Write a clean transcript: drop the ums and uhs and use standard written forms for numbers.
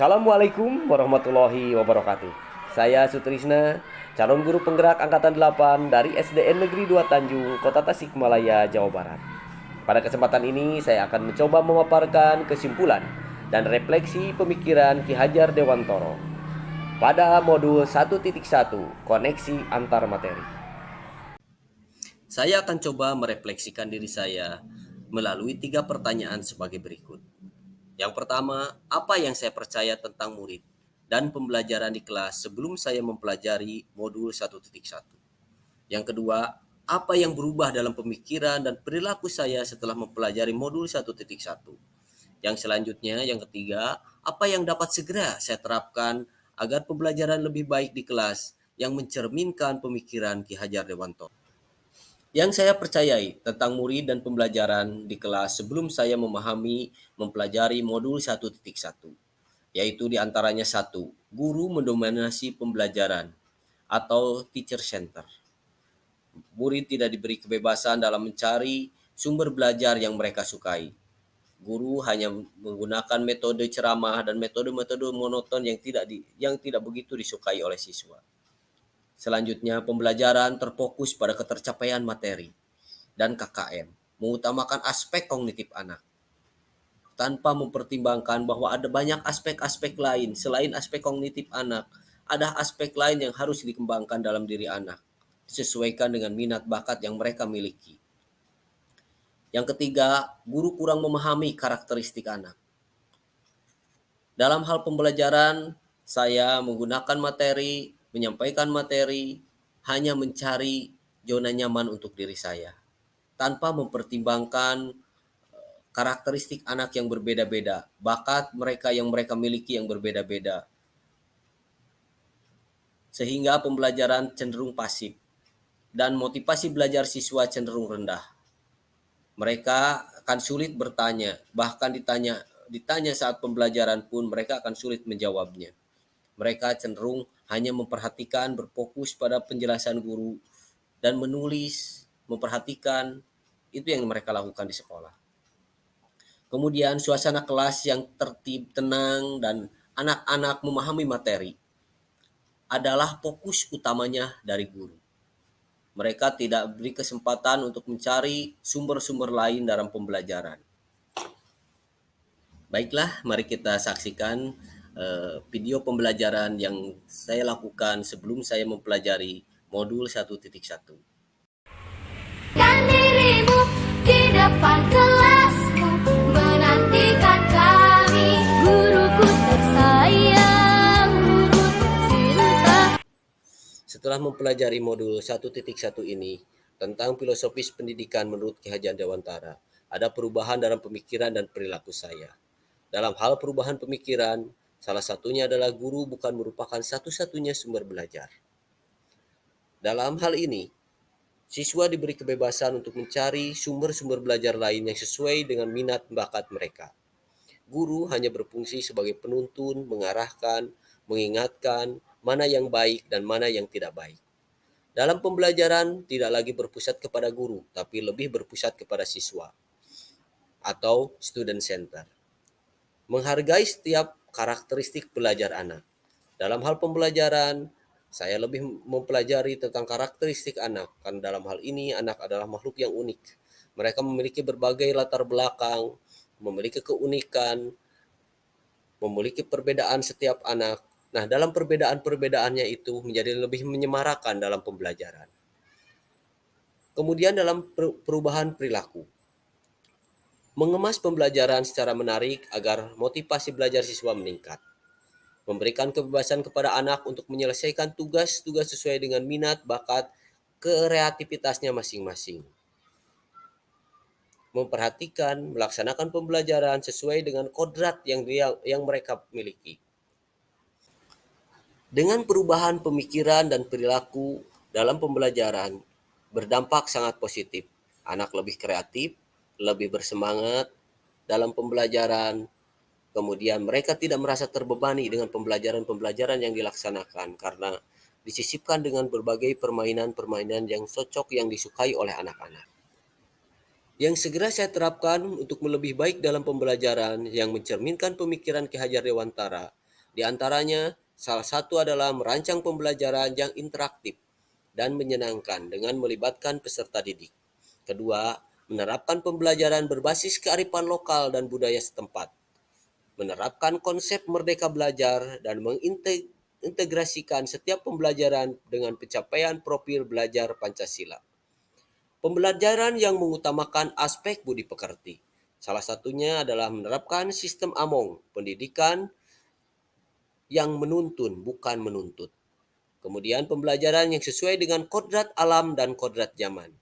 Assalamualaikum warahmatullahi wabarakatuh. Saya Sutrisna, calon guru penggerak angkatan 8 dari SDN Negeri 2 Tanjung, Kota Tasikmalaya, Jawa Barat. Pada kesempatan ini saya akan mencoba memaparkan kesimpulan dan refleksi pemikiran Ki Hajar Dewantoro pada modul 1.1 koneksi antar materi. Saya akan coba merefleksikan diri saya melalui 3 pertanyaan sebagai berikut. Yang pertama, apa yang saya percaya tentang murid dan pembelajaran di kelas sebelum saya mempelajari modul 1.1. Yang kedua, apa yang berubah dalam pemikiran dan perilaku saya setelah mempelajari modul 1.1. Yang selanjutnya, yang ketiga, apa yang dapat segera saya terapkan agar pembelajaran lebih baik di kelas yang mencerminkan pemikiran Ki Hajar Dewantoro. Yang saya percayai tentang murid dan pembelajaran di kelas sebelum saya memahami mempelajari modul 1.1, yaitu diantaranya satu, guru mendominasi pembelajaran atau teacher center. Murid tidak diberi kebebasan dalam mencari sumber belajar yang mereka sukai. Guru hanya menggunakan metode ceramah dan metode-metode monoton yang tidak begitu disukai oleh siswa. Selanjutnya, pembelajaran terfokus pada ketercapaian materi dan KKM, mengutamakan aspek kognitif anak, tanpa mempertimbangkan bahwa ada banyak aspek-aspek lain selain aspek kognitif anak, ada aspek lain yang harus dikembangkan dalam diri anak, disesuaikan dengan minat bakat yang mereka miliki. Yang ketiga, guru kurang memahami karakteristik anak. Dalam hal pembelajaran, saya menggunakan materi, menyampaikan materi, hanya mencari zona nyaman untuk diri saya, tanpa mempertimbangkan karakteristik anak yang berbeda-beda, bakat mereka yang mereka miliki yang berbeda-beda, sehingga pembelajaran cenderung pasif dan motivasi belajar siswa cenderung rendah. Mereka akan sulit bertanya, bahkan ditanya saat pembelajaran pun mereka akan sulit menjawabnya. Mereka cenderung hanya memperhatikan, berfokus pada penjelasan guru, dan menulis, memperhatikan, itu yang mereka lakukan di sekolah. Kemudian suasana kelas yang tertib, tenang, dan anak-anak memahami materi adalah fokus utamanya dari guru. Mereka tidak beri kesempatan untuk mencari sumber-sumber lain dalam pembelajaran. Baiklah, mari kita saksikan video pembelajaran yang saya lakukan sebelum saya mempelajari modul 1.1. Kan dirimu di depan kelasmu menantikan kami, guruku tersayang, guru tercinta. Setelah mempelajari modul 1.1 ini tentang filosofis pendidikan menurut Ki Hajar Dewantara, ada perubahan dalam pemikiran dan perilaku saya. Dalam hal perubahan pemikiran, salah satunya adalah guru bukan merupakan satu-satunya sumber belajar. Dalam hal ini, siswa diberi kebebasan untuk mencari sumber-sumber belajar lain yang sesuai dengan minat bakat mereka. Guru hanya berfungsi sebagai penuntun, mengarahkan, mengingatkan mana yang baik dan mana yang tidak baik. Dalam pembelajaran tidak lagi berpusat kepada guru, tapi lebih berpusat kepada siswa atau student center. Menghargai setiap karakteristik belajar anak. Dalam hal pembelajaran, saya lebih mempelajari tentang karakteristik anak, karena dalam hal ini anak adalah makhluk yang unik. Mereka memiliki berbagai latar belakang, memiliki keunikan, memiliki perbedaan setiap anak. Nah, dalam perbedaan-perbedaannya itu menjadi lebih menyemarakan dalam pembelajaran. Kemudian dalam perubahan perilaku. Mengemas pembelajaran secara menarik agar motivasi belajar siswa meningkat. Memberikan kebebasan kepada anak untuk menyelesaikan tugas-tugas sesuai dengan minat, bakat, kreativitasnya masing-masing. Memperhatikan, melaksanakan pembelajaran sesuai dengan kodrat yang mereka miliki. Dengan perubahan pemikiran dan perilaku dalam pembelajaran berdampak sangat positif. Anak lebih kreatif, lebih bersemangat dalam pembelajaran. Kemudian mereka tidak merasa terbebani dengan pembelajaran-pembelajaran yang dilaksanakan karena disisipkan dengan berbagai permainan-permainan yang cocok yang disukai oleh anak-anak. Yang segera saya terapkan untuk lebih baik dalam pembelajaran yang mencerminkan pemikiran Ki Hajar Dewantara Di antaranya, salah satu adalah merancang pembelajaran yang interaktif dan menyenangkan dengan melibatkan peserta didik. Kedua, menerapkan pembelajaran berbasis kearifan lokal dan budaya setempat. Menerapkan konsep merdeka belajar dan mengintegrasikan setiap pembelajaran dengan pencapaian profil belajar Pancasila. Pembelajaran yang mengutamakan aspek budi pekerti. Salah satunya adalah menerapkan sistem AMONG, pendidikan yang menuntun bukan menuntut. Kemudian pembelajaran yang sesuai dengan kodrat alam dan kodrat zaman.